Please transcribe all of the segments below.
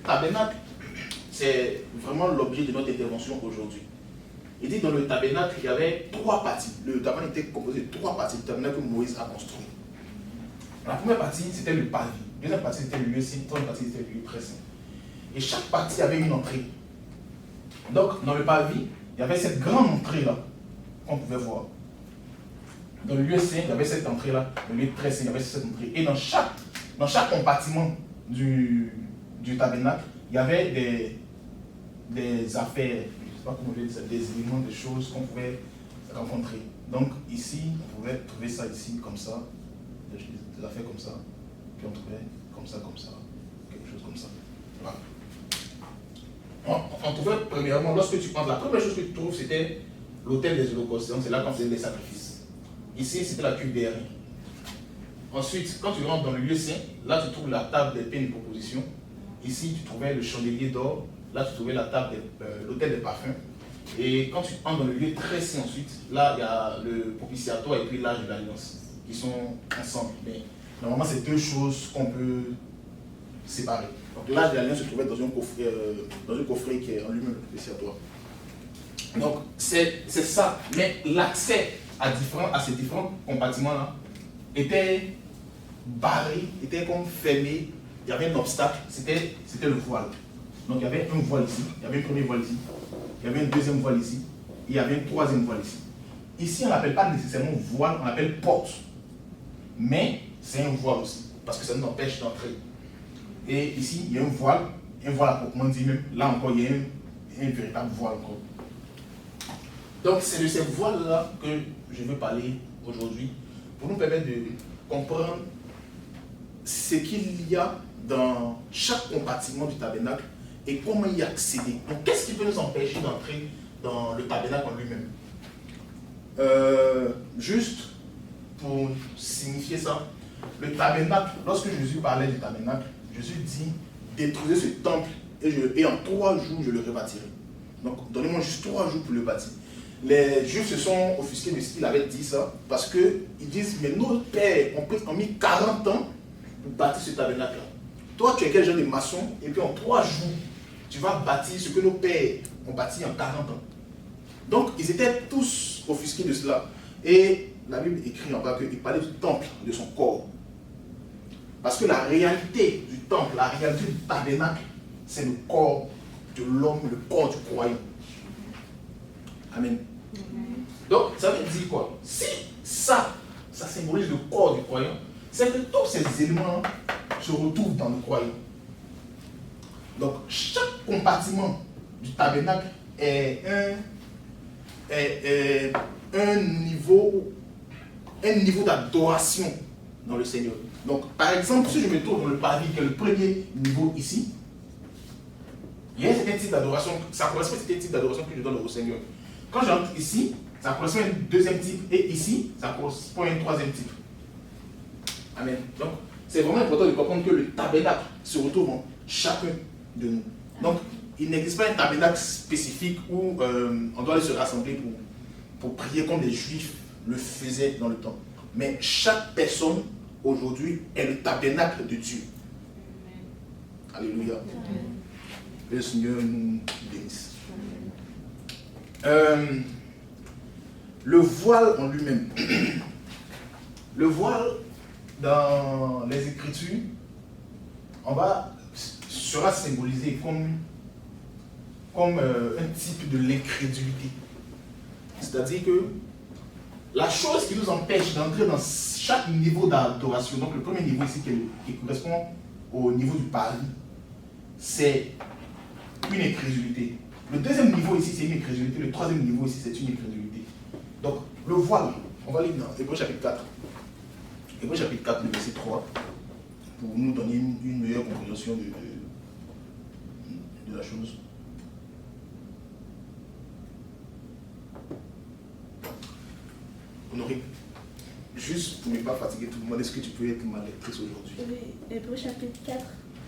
tabernacle, c'est vraiment l'objet de notre intervention aujourd'hui. Il dit dans le tabernacle, il y avait 3 parties. Le tabernacle était composé de 3 parties, le tabernacle que Moïse a construit. La première partie, c'était le parvis. La deuxième partie, c'était le lieu saint. La troisième partie, c'était le lieu très saint. Et chaque partie avait une entrée. Donc, dans le parvis, il y avait cette grande entrée-là qu'on pouvait voir. Dans le lieu saint, il y avait cette entrée-là. Le lieu très saint, il y avait cette entrée. Et dans chaque compartiment du tabernacle, il y avait des affaires, je ne sais pas comment je vais dire ça, des éléments, des choses qu'on pouvait rencontrer. Donc ici, on pouvait trouver ça ici, comme ça, des affaires comme ça, puis on trouvait comme ça, quelque chose comme ça. Voilà. On trouvait premièrement, lorsque tu penses, la première chose que tu trouves, c'était l'autel des holocaustes, donc c'est là qu'on faisait les sacrifices. Ici, c'était la cuve des reins. Ensuite, quand tu rentres dans le lieu saint, là tu trouves la table des peines de proposition. Ici, tu trouvais le chandelier d'or. Là, tu trouvais la table, l'autel des parfums. Et quand tu entres dans le lieu très saint ensuite, là, il y a le propitiatoire et puis l'âge de l'alliance qui sont ensemble. Mais normalement, c'est 2 choses qu'on peut séparer. Donc l'âge de l'alliance se trouvait dans un coffret qui est en lui-même le propitiatoire. Donc, c'est ça. Mais l'accès à ces différents compartiments-là était barré, était comme fermé. Il y avait un obstacle, c'était le voile. Donc il y avait un voile ici, il y avait un premier voile ici, il y avait un deuxième voile ici, et il y avait un troisième voile ici. Ici, on n'appelle pas nécessairement voile, on appelle porte. Mais c'est un voile aussi, parce que ça nous empêche d'entrer. Et ici, il y a un voile à proprement dit même. Là encore, il y a un véritable voile encore. Donc c'est de ces voiles-là que je veux parler aujourd'hui, pour nous permettre de comprendre ce qu'il y a dans chaque compartiment du tabernacle et comment y accéder. Donc, qu'est-ce qui peut nous empêcher d'entrer dans le tabernacle en lui-même? Juste pour signifier ça, le tabernacle, lorsque Jésus parlait du tabernacle, Jésus dit détruisez ce temple et en 3 jours je le rebâtirai. Donc, donnez-moi juste 3 jours pour le bâtir. Les Juifs se sont offusqués de ce qu'il avait dit ça parce qu'ils disent mais nos pères ont mis 40 ans pour bâtir ce tabernacle-là. Toi, tu es quel genre de maçon, et puis en 3 jours, tu vas bâtir ce que nos pères ont bâti en 40 ans. Donc, ils étaient tous offusqués de cela. Et la Bible écrit en bas qu'il parlait du temple de son corps. Parce que la réalité du temple, la réalité du tabernacle, c'est le corps de l'homme, le corps du croyant. Amen. Donc, ça veut dire quoi? Si ça symbolise le corps du croyant, c'est que tous ces éléments se retrouvent dans le croyant. Donc, chaque compartiment du tabernacle est un niveau d'adoration dans le Seigneur. Donc, par exemple, si je me trouve dans le parvis, qui est le premier niveau ici, il y a un certain type d'adoration, ça correspond à un certain type d'adoration que je donne au Seigneur. Quand j'entre ici, ça correspond à un deuxième type, et ici, ça correspond à un troisième type. Amen. Donc, c'est vraiment important de comprendre que le tabernacle se retrouve en chacun de nous. Donc, il n'existe pas un tabernacle spécifique où on doit aller se rassembler pour prier comme les Juifs le faisaient dans le temps. Mais chaque personne, aujourd'hui, est le tabernacle de Dieu. Alléluia. Que le Seigneur nous bénisse. Le voile en lui-même. Le voile, dans les Écritures, sera symbolisé comme un type de l'incrédulité. C'est-à-dire que la chose qui nous empêche d'entrer dans chaque niveau d'adoration, donc le premier niveau ici qui correspond au niveau du paradis, c'est une incrédulité. Le deuxième niveau ici, c'est une incrédulité. Le troisième niveau ici, c'est une incrédulité. Donc, le voile, on va lire dans Hébreux chapitre 4. Hébreux chapitre 4, le verset 3, pour nous donner une meilleure compréhension de la chose. Honoré, juste pour ne pas fatiguer tout le monde, est-ce que tu peux être ma lectrice aujourd'hui? Oui, Hébreux chapitre 4.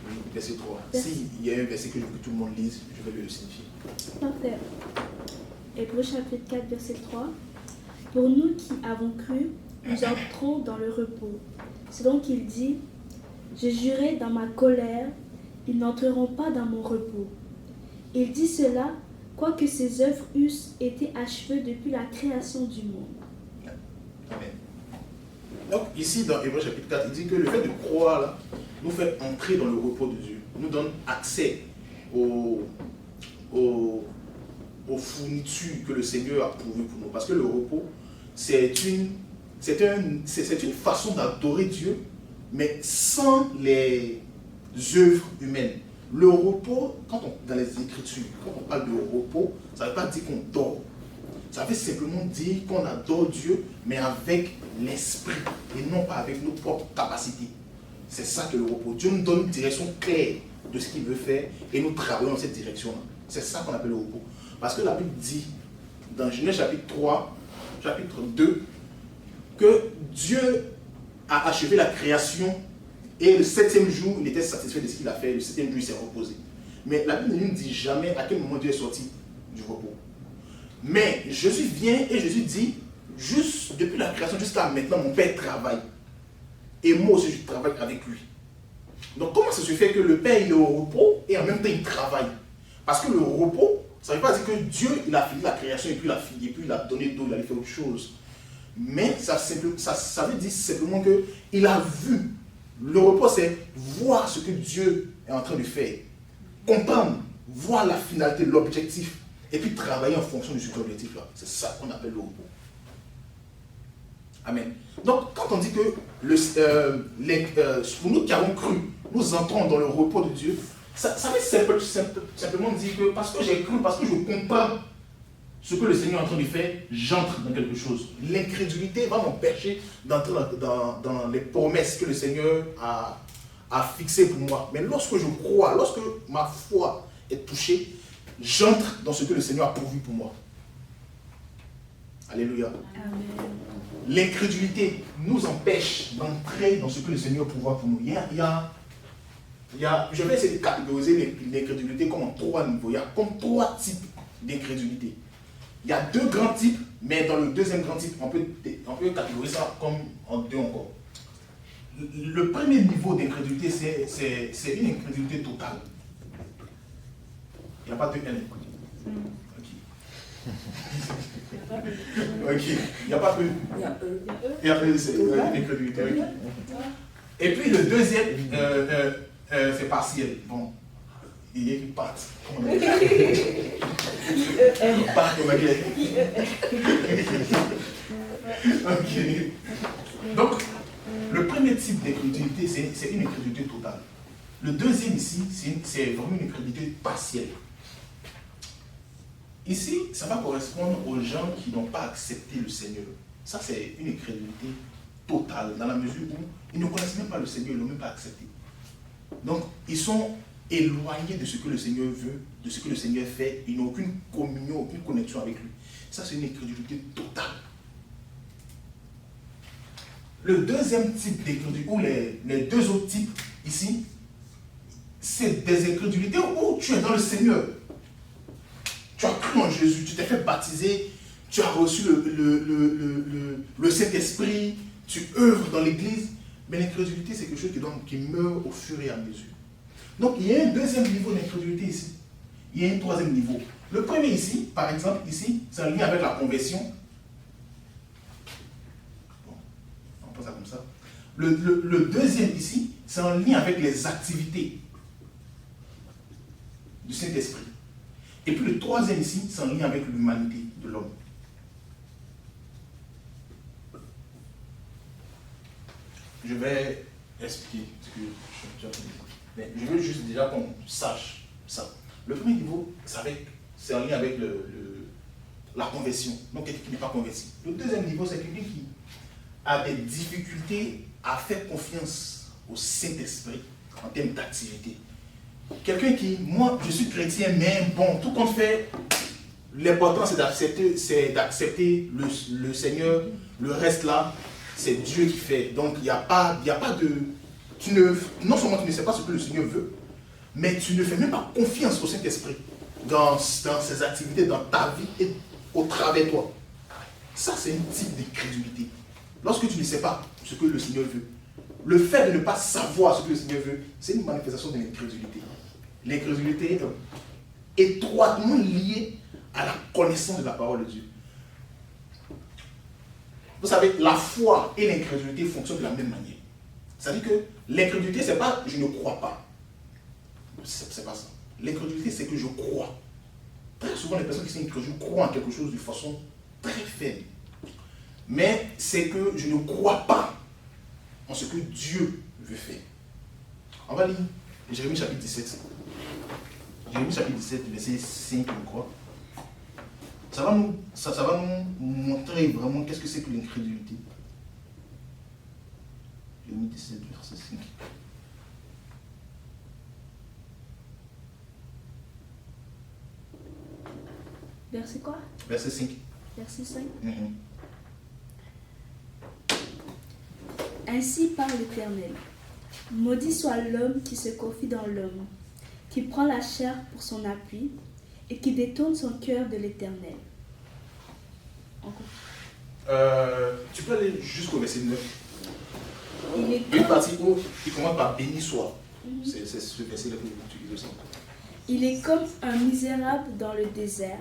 Oui, verset 3. S'il y a un verset que je veux que tout le monde lise, je vais le signifier. Parfait. Hébreux chapitre 4, verset 3. Pour nous qui avons cru, nous entrons dans le repos. C'est donc qu'il dit, j'ai juré dans ma colère ils n'entreront pas dans mon repos. Il dit cela, quoique ses œuvres eussent été achevées depuis la création du monde. Amen. Donc ici dans Hébreux chapitre 4, il dit que le fait de croire là, nous fait entrer dans le repos de Dieu, nous donne accès aux fournitures que le Seigneur a pourvues pour nous. Parce que le repos, c'est une façon d'adorer Dieu, mais sans les œuvres humaines. Le repos, dans les Écritures, quand on parle de repos, ça ne veut pas dire qu'on dort. Ça veut simplement dire qu'on adore Dieu, mais avec l'esprit, et non pas avec nos propres capacités. C'est ça que le repos. Dieu nous donne une direction claire de ce qu'il veut faire, et nous travaillons dans cette direction-là. C'est ça qu'on appelle le repos. Parce que la Bible dit, dans Genèse chapitre 3, chapitre 2, que Dieu a achevé la création, et le 7e jour, il était satisfait de ce qu'il a fait, le 7e jour, il s'est reposé. Mais la Bible ne nous dit jamais à quel moment Dieu est sorti du repos. Mais Jésus vient et Jésus dit, juste depuis la création jusqu'à maintenant, mon Père travaille. Et moi aussi, je travaille avec lui. Donc comment ça se fait que le Père il est au repos et en même temps il travaille? Parce que le repos, ça ne veut pas dire que Dieu il a fini la création et puis il a donné d'eau, il a fait autre chose. Mais ça veut dire simplement qu'il a vu. Le repos, c'est voir ce que Dieu est en train de faire. Comprendre, voir la finalité, l'objectif, et puis travailler en fonction de cet objectif-là. C'est ça qu'on appelle le repos. Amen. Donc, quand on dit que pour nous qui avons cru, nous entrons dans le repos de Dieu, ça veut simplement dire que parce que j'ai cru, parce que je comprends ce que le Seigneur est en train de faire, j'entre dans quelque chose. L'incrédulité va m'empêcher d'entrer dans les promesses que le Seigneur a fixées pour moi. Mais lorsque je crois, lorsque ma foi est touchée, j'entre dans ce que le Seigneur a pourvu pour moi. Alléluia. Amen. L'incrédulité nous empêche d'entrer dans ce que le Seigneur pourvoit pour nous. Je vais essayer de catégoriser l'incrédulité comme en 3 niveaux. Il y a comme 3 types d'incrédulité. Il y a 2 grands types, mais dans le deuxième grand type, on peut catégoriser ça comme en 2 encore. Le premier niveau d'incrédulité, c'est une incrédulité totale. Il n'y a pas de N. Ok. Il n'y a pas de... Il y a E, c'est une incrédulité. Okay. Et puis le deuxième, c'est partiel. Bon. Il y a une patte. Comment on dit? Une patte, on va dire. Ok. Donc, le premier type d'incrédulité, c'est une incrédulité totale. Le deuxième ici, c'est vraiment une incrédulité partielle. Ici, ça va correspondre aux gens qui n'ont pas accepté le Seigneur. Ça, c'est une incrédulité totale, dans la mesure où ils ne connaissent même pas le Seigneur, ils ne l'ont même pas accepté. Donc, ils sont éloignés de ce que le Seigneur veut, de ce que le Seigneur fait. Ils n'ont aucune communion, aucune connexion avec lui. Ça, c'est une incrédulité totale. Le deuxième type d'incrédulité, ou les 2 autres types ici, c'est des incrédulités où tu es dans le Seigneur. Tu as cru en Jésus, tu t'es fait baptiser, tu as reçu le Saint-Esprit, tu œuvres dans l'église, mais l'incrédulité, c'est quelque chose qui meurt au fur et à mesure. Donc, il y a un deuxième niveau d'incrédulité ici. Il y a un troisième niveau. Le premier ici, par exemple, ici, c'est un lien avec la conversion. Bon, on prend ça comme ça. Le deuxième ici, c'est un lien avec les activités du Saint-Esprit. Et puis le troisième ici, c'est un lien avec l'humanité de l'homme. Je vais expliquer ce que je vais dire. Mais je veux juste déjà qu'on sache ça. Le premier niveau, c'est un lien avec la conversion. Donc quelqu'un qui n'est pas converti. Le deuxième niveau, c'est quelqu'un qui a des difficultés à faire confiance au Saint-Esprit en termes d'activité. Quelqu'un qui, moi, je suis chrétien, mais bon, tout compte fait, l'important c'est d'accepter le Seigneur. Le reste là, c'est Dieu qui fait. Donc il n'y a pas de... non seulement tu ne sais pas ce que le Seigneur veut, mais tu ne fais même pas confiance au Saint-Esprit dans ses activités, dans ta vie et au travers de toi. Ça, c'est un type d'incrédulité. Lorsque tu ne sais pas ce que le Seigneur veut, le fait de ne pas savoir ce que le Seigneur veut, c'est une manifestation de l'incrédulité. L'incrédulité est étroitement liée à la connaissance de la parole de Dieu. Vous savez, la foi et l'incrédulité fonctionnent de la même manière. C'est-à-dire que l'incrédulité, c'est pas je ne crois pas. C'est pas ça. L'incrédulité, c'est que je crois. Très souvent, les personnes qui sont incrédules croient en quelque chose de façon très faible. Mais c'est que je ne crois pas en ce que Dieu veut faire. On va lire Jérémie chapitre 17. Jérémie chapitre 17, verset 5, je crois. Ça va nous montrer vraiment qu'est-ce que c'est que l'incrédulité. Jérémie 17, verset 5. Verset quoi? Verset 5. Verset 5. Mm-hmm. Ainsi parle l'Éternel. Maudit soit l'homme qui se confie dans l'homme, qui prend la chair pour son appui et qui détourne son cœur de l'Éternel. Tu peux aller jusqu'au verset 9. Il est Une comme, partie où il commence par béni soit. C'est ce verset-là que tu lis aussi. il est comme un misérable dans le désert.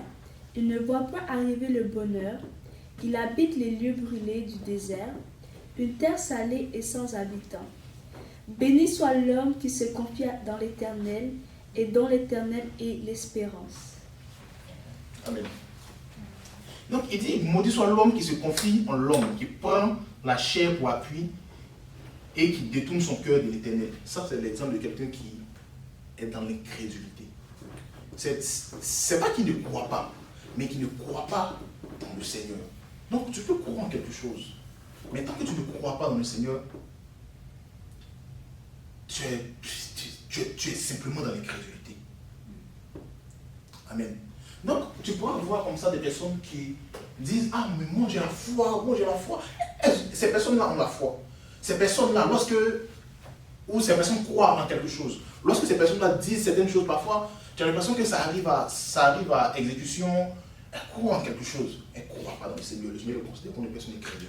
Il ne voit pas arriver le bonheur. Il habite les lieux brûlés du désert, une terre salée et sans habitants. Béni soit l'homme qui se confie dans l'Éternel et dont l'Éternel est l'espérance. Amen. Donc il dit, maudit soit l'homme qui se confie en l'homme, qui prend la chair pour appui et qui détourne son cœur de l'Éternel. Ça, c'est l'exemple de quelqu'un qui est dans l'incrédulité. C'est pas qu'il ne croit pas, mais qu'il ne croit pas dans le Seigneur. Donc tu peux croire en quelque chose, mais tant que tu ne crois pas dans le Seigneur, tu es simplement dans l'incrédulité. Amen. Donc, tu pourras voir comme ça des personnes qui disent, ah, mais moi j'ai la foi, moi j'ai la foi. Ces personnes-là ont la foi. Ces personnes-là, ou ces personnes croient en quelque chose, lorsque ces personnes-là disent certaines choses, parfois, tu as l'impression que ça arrive à exécution, elles croient en quelque chose. Elles ne croient pas dans le Seigneur. Le Seigneur le considère comme une personne incrédule.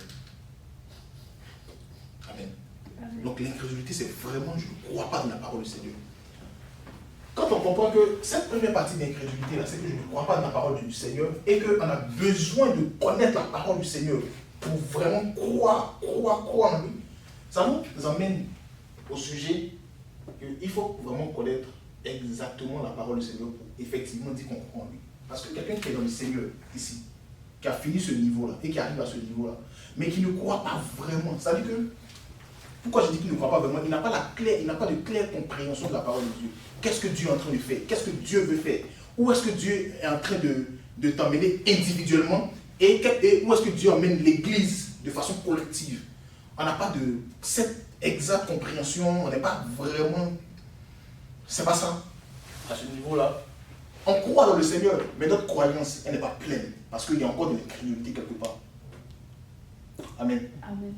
Amen. Amen. Donc l'incrédulité, c'est vraiment, je ne crois pas dans la parole du Seigneur. Quand on comprend que cette première partie d'incrédulité, là, c'est que je ne crois pas dans la parole du Seigneur et qu'on a besoin de connaître la parole du Seigneur pour vraiment croire en lui, ça nous emmène au sujet qu'il faut vraiment connaître exactement la parole du Seigneur pour effectivement dire qu'on croit en lui. Parce que quelqu'un qui est dans le Seigneur ici, qui a fini ce niveau-là et qui arrive à ce niveau-là, mais qui ne croit pas vraiment, ça veut dire que, pourquoi je dis qu'il ne croit pas vraiment, il n'a pas de claire compréhension de la parole de Dieu. Qu'est-ce que Dieu est en train de faire? Qu'est-ce que Dieu veut faire? Où est-ce que Dieu est en train de t'emmener individuellement? Et où est-ce que Dieu emmène l'Église de façon collective? On n'a pas de cette exacte compréhension, on n'est pas vraiment... C'est pas ça. À ce niveau-là, on croit dans le Seigneur, mais notre croyance, elle n'est pas pleine. Parce qu'il y a encore de l'incrédulité quelque part. Amen. Amen.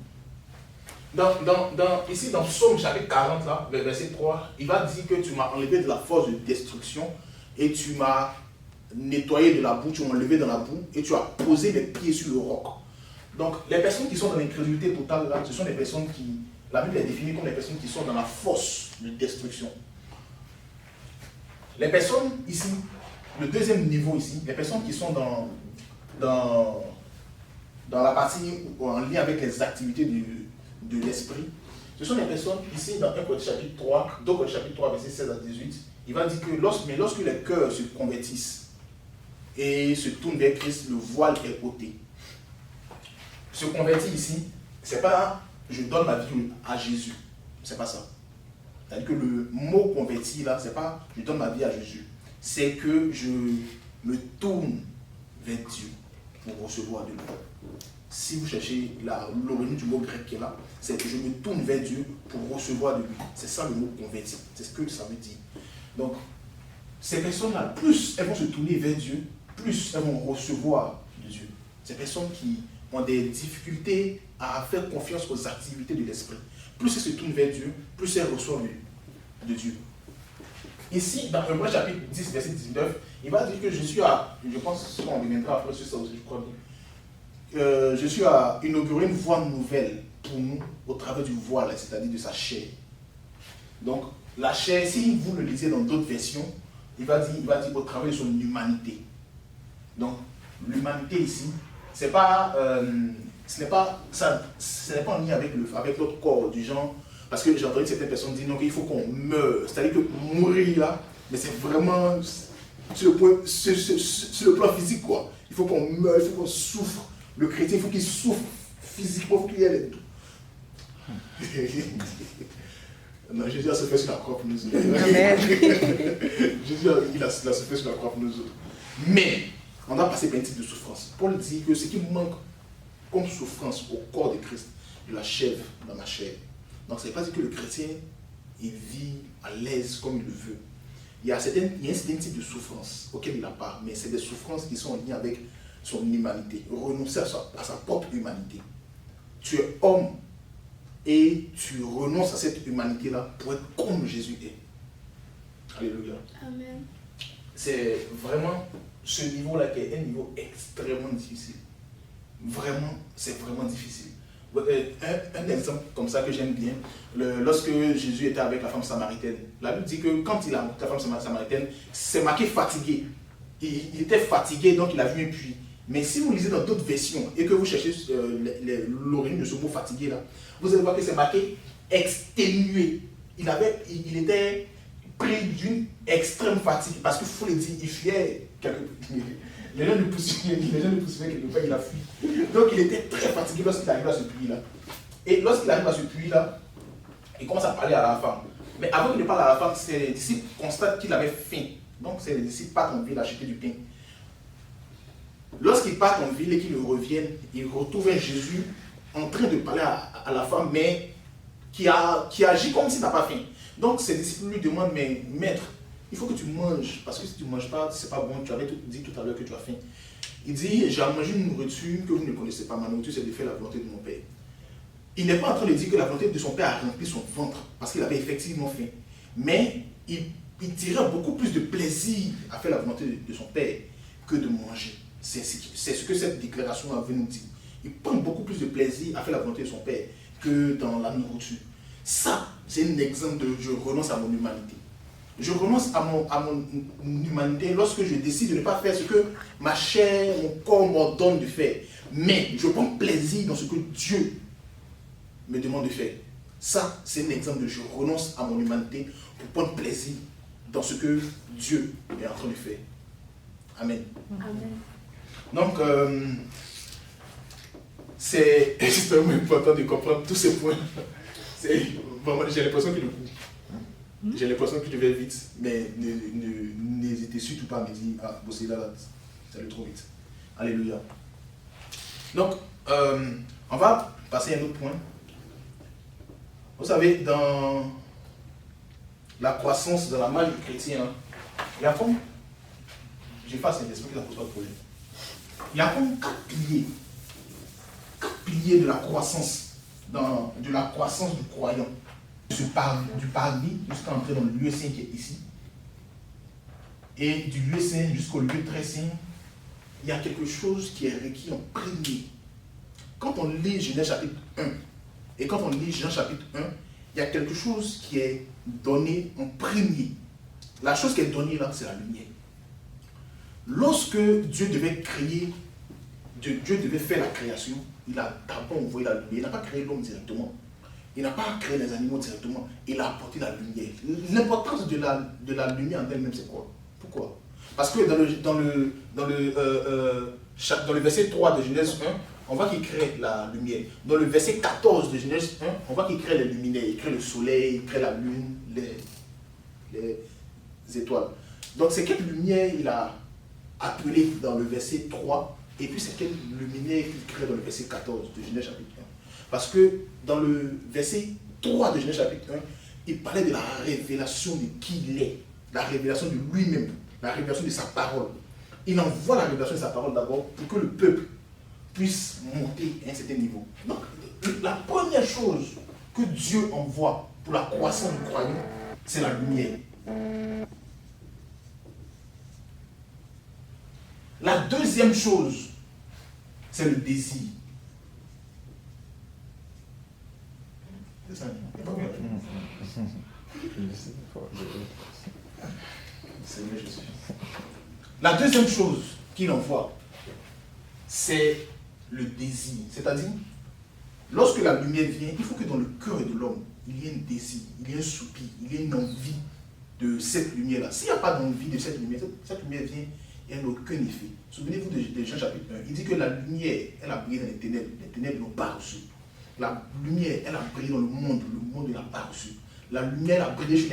Ici, dans Psaume chapitre 40, là, verset 3, il va dire que tu m'as enlevé de la force de destruction et tu m'as nettoyé de la boue, tu m'as enlevé dans la boue et tu as posé mes pieds sur le roc. Donc, les personnes qui sont dans l'incrédulité totale, là, ce sont des personnes qui, la Bible les définit comme les personnes qui sont dans la force de destruction. Les personnes ici, le deuxième niveau ici, les personnes qui sont dans la partie en lien avec les activités de l'esprit, ce sont des personnes ici dans 1 Corinthiens chapitre 3, 2 Corinthiens chapitre 3, verset 16 à 18, il va dire que lorsque les cœurs se convertissent et se tournent vers Christ, le voile est ôté. Se convertir ici, c'est pas je donne ma vie à Jésus, c'est pas ça. C'est-à-dire que le mot converti là, c'est pas je donne ma vie à Jésus, c'est que je me tourne vers Dieu pour recevoir de lui. Si vous cherchez l'origine du mot grec qui est là, c'est que je me tourne vers Dieu pour recevoir de lui. C'est ça le mot converti. C'est ce que ça veut dire. Donc, ces personnes-là, plus elles vont se tourner vers Dieu, plus elles vont recevoir de Dieu. Ces personnes qui ont des difficultés à faire confiance aux activités de l'esprit, plus elles se tournent vers Dieu, plus elles reçoivent de Dieu. Ici, dans Hébreux chapitre 10, verset 19, il va dire que je suis à, je pense qu'on reviendra après sur ça aussi, je crois bien. Je suis à inaugurer une voie nouvelle pour nous au travers du voile, c'est-à-dire de sa chair. Donc, la chair, si vous le lisez dans d'autres versions, il va dire au travers de son humanité. Donc, l'humanité ici, ce n'est pas en lien avec notre corps, du genre, parce que j'ai entendu certaines personnes dire non, qu'il faut qu'on meure. C'est-à-dire que mourir là, mais c'est vraiment sur le plan physique, quoi. Il faut qu'on meure, il faut qu'on souffre. Le chrétien, il faut qu'il souffre physiquement, il faut qu'il y ait les deux. Non, Jésus a souffert sur la croix pour nous autres. Amen. Jésus il a souffert sur la croix pour nous autres. Mais, on a passé par un type de souffrance. Paul dit que ce qui manque comme souffrance au corps de Christ, il l'achève dans ma chair. Donc, ça ne veut pas dire que le chrétien, il vit à l'aise comme il le veut. Il y a un certain type de souffrance auquel il n'a pas, mais c'est des souffrances qui sont en lien avec son humanité. Renoncer à sa propre humanité. Tu es homme et tu renonces à cette humanité-là pour être comme Jésus est. Alléluia. Amen. C'est vraiment ce niveau-là qui est un niveau extrêmement difficile. Vraiment, c'est vraiment difficile. Un exemple comme ça que j'aime bien, lorsque Jésus était avec la femme samaritaine, la Bible dit que quand il a rencontré la femme samaritaine, c'est marqué fatigué. Il était fatigué, donc il a vu un puits. Mais si vous lisez dans d'autres versions et que vous cherchez l'origine de ce mot fatigué là, vous allez voir que c'est marqué exténué. Il était pris d'une extrême fatigue, parce qu'il faut le dire, il fuyait quelque peu. Les gens le poursuivaient quelque part, il a fui. Donc il était très fatigué lorsqu'il arrive à ce puits-là. Et lorsqu'il arrive à ce puits-là, il commence à parler à la femme. Mais avant qu'il ne parle à la femme, les disciples constatent qu'il avait faim. Donc les disciples partent en ville acheter du pain. Lorsqu'ils partent en ville et qu'ils reviennent, ils retrouvent un Jésus en train de parler à la femme, mais qui agit comme s'il n'a pas faim. Donc ses disciples lui demandent, mais maître, il faut que tu manges, parce que si tu ne manges pas, c'est pas bon, tu avais dit tout à l'heure que tu as faim. Il dit, j'ai mangé une nourriture que vous ne connaissez pas, ma nourriture c'est de faire la volonté de mon Père. Il n'est pas en train de dire que la volonté de son Père a rempli son ventre, parce qu'il avait effectivement faim. Mais il tirait beaucoup plus de plaisir à faire la volonté de son Père que de manger. C'est ce que cette déclaration avait nous dire. Il prend beaucoup plus de plaisir à faire la volonté de son Père que dans la nourriture. Ça, c'est un exemple de je renonce à mon humanité. Je renonce à mon humanité lorsque je décide de ne pas faire ce que ma chair, mon corps m'ordonne de faire. Mais je prends plaisir dans ce que Dieu me demande de faire. Ça, c'est un exemple de je renonce à mon humanité pour prendre plaisir dans ce que Dieu est en train de faire. Amen. Amen. Donc, c'est extrêmement important de comprendre tous ces points. J'ai l'impression que je vais vite, mais n'hésitez surtout pas à me dire, ah, bosser là, ça allait trop vite. Alléluia. Donc, on va passer à un autre point. Vous savez, dans la croissance, dans la marche du chrétien, il y a comme, j'efface l'esprit que ça ne pose pas de problème. Il y a comme 4 piliers de la croissance, de la croissance du croyant. Du parvis jusqu'à entrer dans le lieu saint qui est ici. Et du lieu saint jusqu'au lieu très saint, il y a quelque chose qui est requis en premier. Quand on lit Genèse chapitre 1 et quand on lit Jean chapitre 1, il y a quelque chose qui est donné en premier. La chose qui est donnée là, c'est la lumière. Lorsque Dieu devait créer, Dieu devait faire la création, il a d'abord envoyé la lumière. Il n'a pas créé l'homme directement. Il n'a pas créé les animaux directement. Il a apporté la lumière. L'importance de la lumière en elle-même, c'est quoi? Pourquoi? Parce que dans le verset 3 de Genèse 1, on voit qu'il crée la lumière. Dans le verset 14 de Genèse 1, on voit qu'il crée les luminaires. Il crée le soleil, il crée la lune, les étoiles. Donc c'est quelle lumière il a appelé dans le verset 3, et puis c'est quelle lumière qu'il crée dans le verset 14 de Genèse chapitre 1. Parce que dans le verset 3 de Genèse chapitre 1, il parlait de la révélation de qui il est, la révélation de lui-même, la révélation de sa parole. Il envoie la révélation de sa parole d'abord pour que le peuple puisse monter à un certain niveau. Donc, la première chose que Dieu envoie pour la croissance du croyant, c'est la lumière. La deuxième chose, c'est le désir. C'est ça. Il n'y a pas bien. Seigneur Jésus. La deuxième chose qu'il envoie, c'est le désir. C'est-à-dire, lorsque la lumière vient, il faut que dans le cœur de l'homme, il y ait un désir, il y ait un soupir, il y ait une envie de cette lumière-là. S'il n'y a pas d'envie de cette lumière vient et elle n'a aucun effet. Souvenez-vous de Jean chapitre 1. Il dit que la lumière, elle a brillé dans les ténèbres n'ont pas reçu. La lumière, elle a brillé dans le monde ne l'a pas reçu. La lumière a brillé chez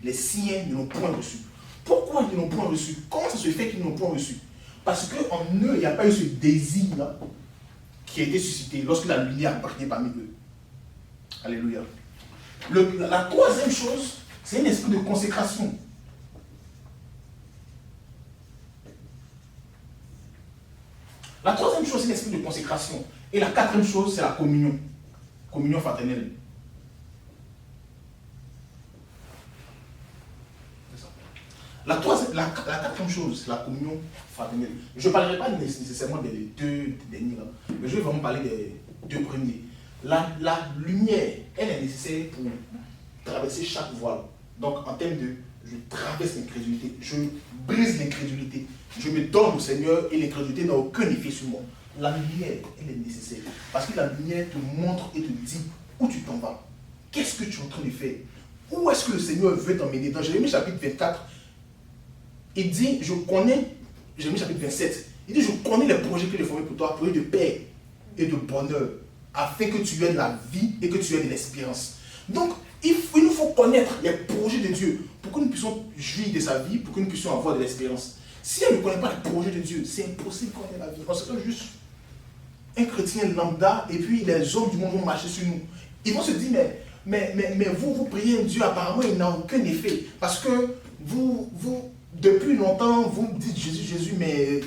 les siens ne l'ont point reçu. Pourquoi ils ne l'ont point reçu? Comment ça se fait qu'ils ne l'ont point reçu? Parce qu'en eux, il n'y a pas eu ce désir-là qui a été suscité lorsque la lumière a brillé parmi eux. Alléluia. La troisième chose, c'est un esprit de consécration. La troisième chose, c'est l'esprit de consécration. Et la quatrième chose, c'est la communion. Communion fraternelle. C'est ça. La quatrième chose, c'est la communion fraternelle. Je ne parlerai pas nécessairement des deux derniers, là, mais je vais vraiment parler des deux premiers. La lumière, elle est nécessaire pour traverser chaque voile. Donc, en termes de, je traverse l'incrédulité, je brise l'incrédulité, je me donne au Seigneur et l'incrédulité n'a aucun effet sur moi. La lumière, elle est nécessaire. Parce que la lumière te montre et te dit où tu t'en vas. Qu'est-ce que tu es en train de faire? Où est-ce que le Seigneur veut t'emmener? Dans Jérémie chapitre 24, il dit, je connais, Jérémie chapitre 27, il dit, je connais les projets que j'ai formés pour toi, projets de paix et de bonheur, afin que tu aies de la vie et que tu aies de l'espérance. Donc, il nous faut connaître les projets de Dieu pour que nous puissions jouir de sa vie, pour que nous puissions avoir de l'espérance. Si on ne connaît pas les projets de Dieu, c'est impossible qu'on ait la vie. On serait juste un chrétien lambda et puis les hommes du monde vont marcher sur nous. Ils vont se dire, mais vous priez un Dieu, apparemment il n'a aucun effet. Parce que vous depuis longtemps, vous me dites Jésus, mais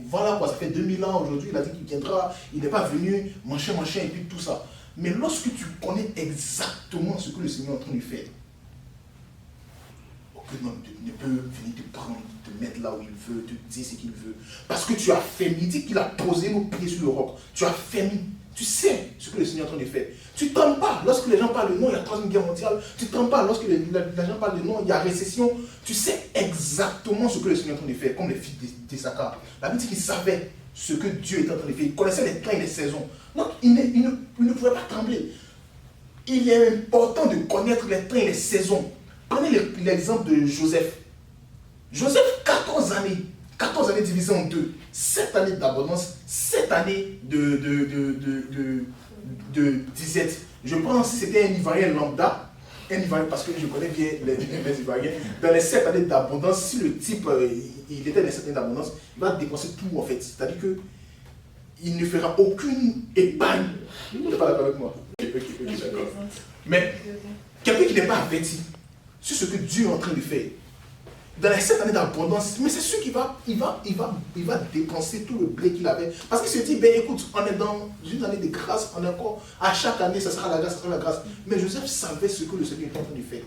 voilà quoi, ça fait 2000 ans aujourd'hui, il a dit qu'il viendra, il n'est pas venu, machin, et puis tout ça. Mais lorsque tu connais exactement ce que le Seigneur est en train de faire, aucun homme ne peut venir te prendre, te mettre là où il veut, te dire ce qu'il veut. Parce que tu as fermé, il dit qu'il a posé nos pieds sur le roc. Tu as fermé, tu sais ce que le Seigneur est en train de faire. Tu ne trembles pas lorsque les gens parlent de non, il y a la troisième guerre mondiale. Tu ne trembles pas lorsque les gens parlent de non, il y a récession. Tu sais exactement ce que le Seigneur est en train de faire, comme les fils d'Issachar. La Bible dit qu'il savait ce que Dieu était en train de faire. Il connaissait les temps et les saisons. Donc, il ne pouvait pas trembler. Il est important de connaître les temps et les saisons. Prenez l'exemple de Joseph. Joseph, 14 années divisées en deux. 7 années d'abondance, 7 années de disette. Je pense que c'était un Ivoirien lambda, parce que je connais bien les Ivoiriens. Dans les 7 années d'abondance, si le type, il était dans les 7 années d'abondance, il va dépenser tout en fait. C'est-à-dire que il ne fera aucune épargne. Vous n'êtes pas d'accord avec moi? Ok, d'accord. Mais quelqu'un qui n'est pas averti sur ce que Dieu est en train de faire, dans les 7 années d'abondance, mais c'est sûr qu'il va dépenser tout le blé qu'il avait. Parce qu'il se dit, ben écoute, on est dans une année de grâce, on est encore, à chaque année, ça sera la grâce, ça sera la grâce. Mais Joseph savait ce que le Seigneur était en train de faire.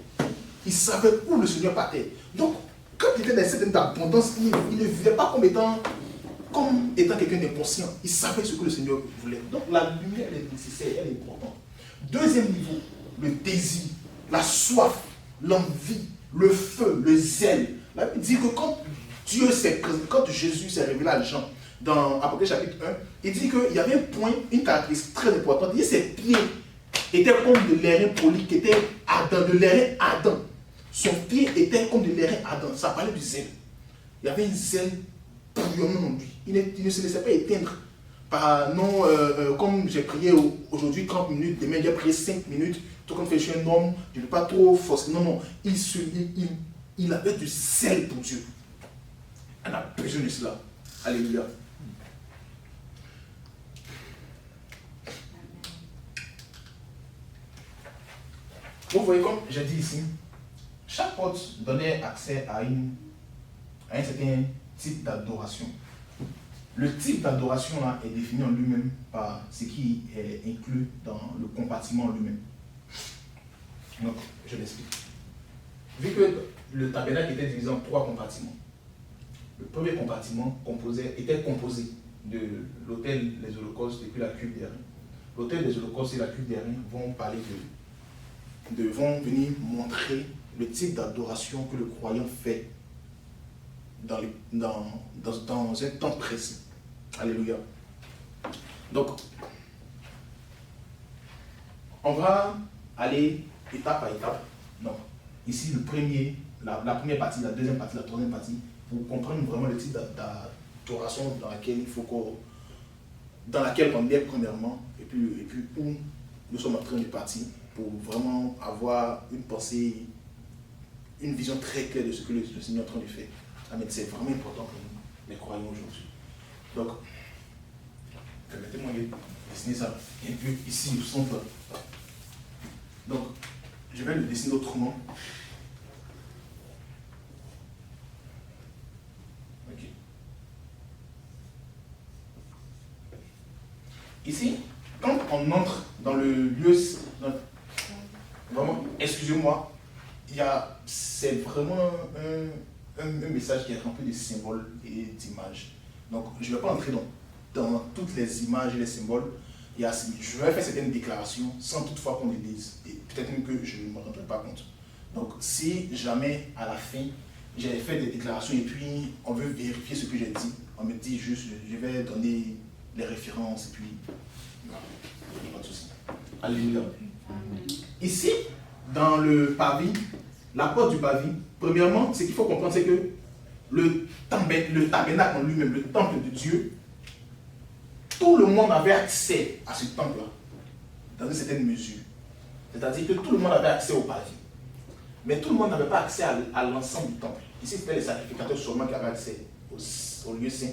Il savait où le Seigneur partait. Donc, quand il était dans les 7 années d'abondance, il ne vivait pas comme étant quelqu'un d'inconscient. Il savait ce que le Seigneur voulait. Donc, la lumière, elle est nécessaire, elle est importante. Deuxième niveau, le désir, la soif, l'envie, le feu, le zèle. La Bible dit que quand Jésus s'est révélé à Jean, dans Apocalypse chapitre 1, il dit qu'il y avait un point, une caractéristique très importante. Il dit que ses pieds étaient comme de l'airain poli, qui était ardent, de l'airain ardent. Son pied était comme de l'airain ardent. Ça parlait du zèle. Il y avait un zèle bouillonnant en lui. Il ne se laissait pas éteindre. Non, comme j'ai prié aujourd'hui 30 minutes, demain j'ai prié 5 minutes, tout comme fait, je suis un homme, je ne vais pas trop forcer. Non, il avait du zèle pour Dieu. On a besoin de cela. Alléluia. Vous voyez, comme j'ai dit ici, chaque porte donnait accès à un certain type d'adoration. Le type d'adoration là est défini en lui-même par ce qui est inclus dans le compartiment en lui-même. Donc, je l'explique. Vu que le tabernacle était divisé en 3 compartiments, le premier compartiment était composé de l'autel des holocaustes et puis la cuve des reins. L'autel des holocaustes et la cuve des reins vont parler vont venir montrer le type d'adoration que le croyant fait dans un temps précis. Alléluia. Donc, on va aller étape par étape. Donc, ici, la première partie, la deuxième partie, la troisième partie, pour comprendre vraiment le type d'adoration dans laquelle on est premièrement, et puis où nous sommes en train de partir, pour vraiment avoir une pensée, une vision très claire de ce que le Seigneur est en train de faire. Amen. C'est vraiment important pour nous, les croyants aujourd'hui. Donc, permettez-moi de dessiner ça un peu ici au centre. Donc, je vais le dessiner autrement. Ok. Ici, quand on entre dans le lieu, vraiment, excusez-moi, c'est vraiment un message qui est rempli de symboles et d'images. Donc, je ne vais pas entrer dans toutes les images et les symboles. Je vais faire certaines déclarations sans toutefois qu'on les lise. Et peut-être même que je ne me rendrai pas compte. Donc, si jamais à la fin, j'ai fait des déclarations et puis on veut vérifier ce que j'ai dit, on me dit juste, je vais donner les références et puis, voilà, il n'y a pas de souci. Alléluia. Ici, dans le parvis, la porte du parvis, premièrement, ce qu'il faut comprendre, c'est que le tabernacle en lui-même, le temple de Dieu, tout le monde avait accès à ce temple-là, dans une certaine mesure. C'est-à-dire que tout le monde avait accès au parvis. Mais tout le monde n'avait pas accès à l'ensemble du temple. Ici, c'était les sacrificateurs seulement qui avaient accès au lieu saint.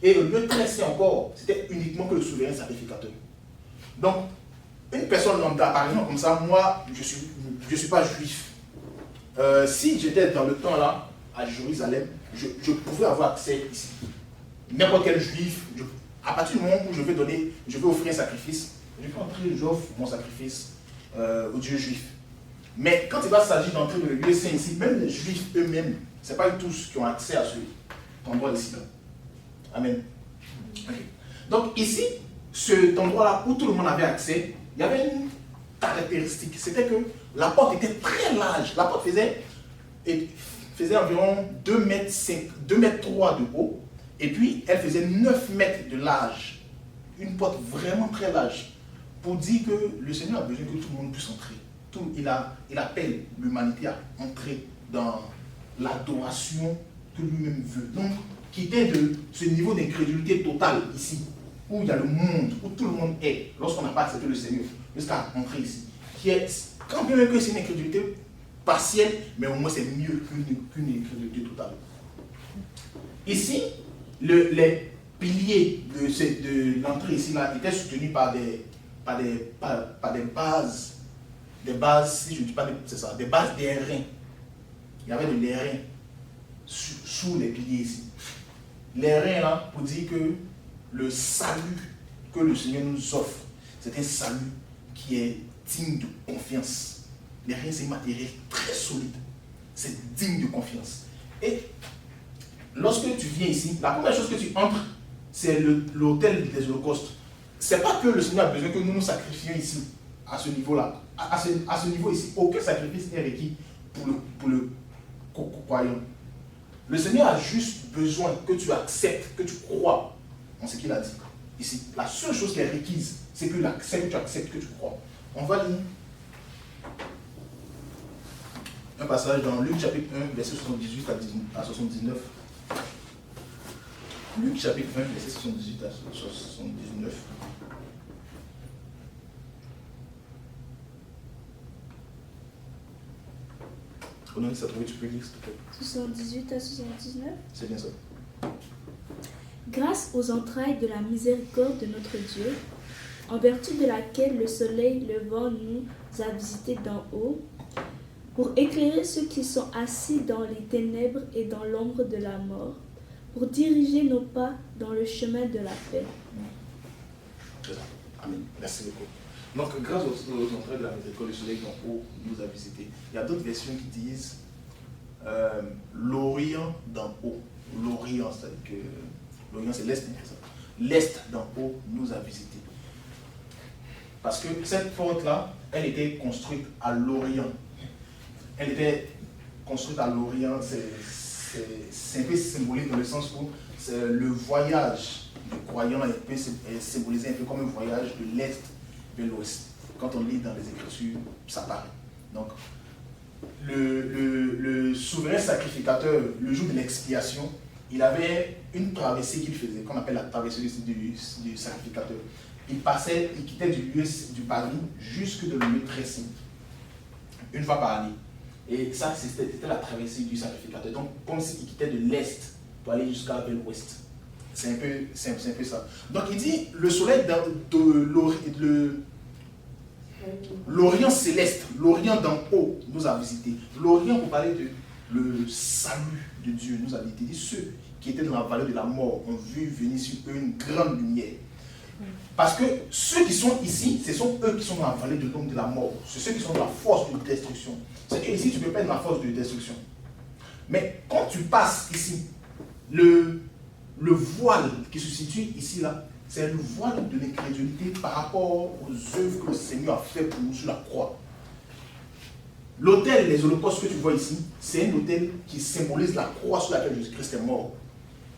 Et le lieu très saint encore, c'était uniquement que le souverain sacrificateur. Donc, une personne lambda, par exemple, comme ça, moi, je suis pas juif. Si j'étais dans le temps là, à Jérusalem, je pouvais avoir accès ici. N'importe quel juif, à partir du moment où je vais offrir un sacrifice, je peux entrer, j'offre mon sacrifice aux dieux juifs. Mais quand il va s'agir d'entrer dans le lieu saint ici, même les juifs eux-mêmes, ce n'est pas tous qui ont accès à cet endroit ici. Amen. Okay. Donc ici, cet endroit-là où tout le monde avait accès, il y avait une caractéristique, c'était que la porte était très large. La porte faisait environ 2 mètres 3 de haut, et puis elle faisait 9 mètres de large. Une porte vraiment très large, pour dire que le Seigneur a besoin que tout le monde puisse entrer. Il appelle l'humanité à entrer dans l'adoration que lui-même veut. Donc, quitter de ce niveau d'incrédulité totale ici, où il y a le monde, où tout le monde est, lorsqu'on n'a pas accepté le Seigneur, jusqu'à entrer ici, qui est, quand bien même que c'est une incrédulité partielle, mais au moins c'est mieux qu'une incrédulité totale. Ici, les piliers de l'entrée ici là étaient soutenus par des bases, si je ne dis pas, c'est ça, des bases d'airain. Il y avait de l'airain sous les piliers ici. L'airain là, pour dire que le salut que le Seigneur nous offre, c'est un salut qui est digne de confiance. L'airain, c'est un matériel très solide. C'est digne de confiance. Et lorsque tu viens ici, la première chose que tu entres, c'est l'autel des holocaustes. Ce n'est pas que le Seigneur a besoin que nous nous sacrifions ici, à ce niveau-là. À ce niveau ici, aucun sacrifice n'est requis pour le croyant. Le Seigneur a juste besoin que tu acceptes, que tu crois en ce qu'il a dit. Ici, la seule chose qui est requise, c'est que tu acceptes, que tu crois. On va lire un passage dans Luc chapitre 1, verset 78 à 79. Luc chapitre 1, verset 78 à 79. Prenons ça, tu peux lire, s'il te plaît. 78 à 79. C'est bien ça. Grâce aux entrailles de la miséricorde de notre Dieu, en vertu de laquelle le soleil levant nous a visités d'en haut, pour éclairer ceux qui sont assis dans les ténèbres et dans l'ombre de la mort, pour diriger nos pas dans le chemin de la paix. C'est ça. Amen. Merci beaucoup. Donc, grâce aux entrailles de la miséricorde, le soleil d'en haut nous a visités. Il y a d'autres versions qui disent l'Orient d'en haut. L'Orient, c'est-à-dire que l'Orient, c'est l'Est, c'est ça. L'Est d'en haut nous a visités. Parce que cette porte-là, elle était construite à l'Orient. Elle était construite à l'Orient, c'est un peu symbolique dans le sens où le voyage du croyant est symbolisé un peu comme un voyage de l'Est vers l'Ouest. Quand on lit dans les Écritures, ça paraît. Donc, le souverain sacrificateur, le jour de l'expiation, il avait une traversée qu'il faisait, qu'on appelle la traversée du sacrificateur. Il quittait du lieu du paradis jusque dans le lieu très saint, une fois par année. Et ça, c'était la traversée du sacrificateur. Donc, comme s'il quittait de l'Est pour aller jusqu'à l'Ouest. C'est un peu ça. Donc, il dit, le soleil de l'Orient céleste, l'Orient d'en haut, nous a visité. L'Orient, pour parler de le salut de Dieu, nous a visité. Ceux qui étaient dans la vallée de la mort ont vu venir sur eux une grande lumière. Parce que ceux qui sont ici, ce sont eux qui sont dans la vallée de l'ombre de la mort. C'est ceux qui sont dans la force de destruction. C'est qu'ici, tu ne peux pas être dans la force de destruction. Mais quand tu passes ici, le voile qui se situe ici, là, c'est le voile de l'incrédulité par rapport aux œuvres que le Seigneur a fait pour nous sur la croix. L'autel, les holocaustes que tu vois ici, c'est un autel qui symbolise la croix sur laquelle Jésus-Christ est mort.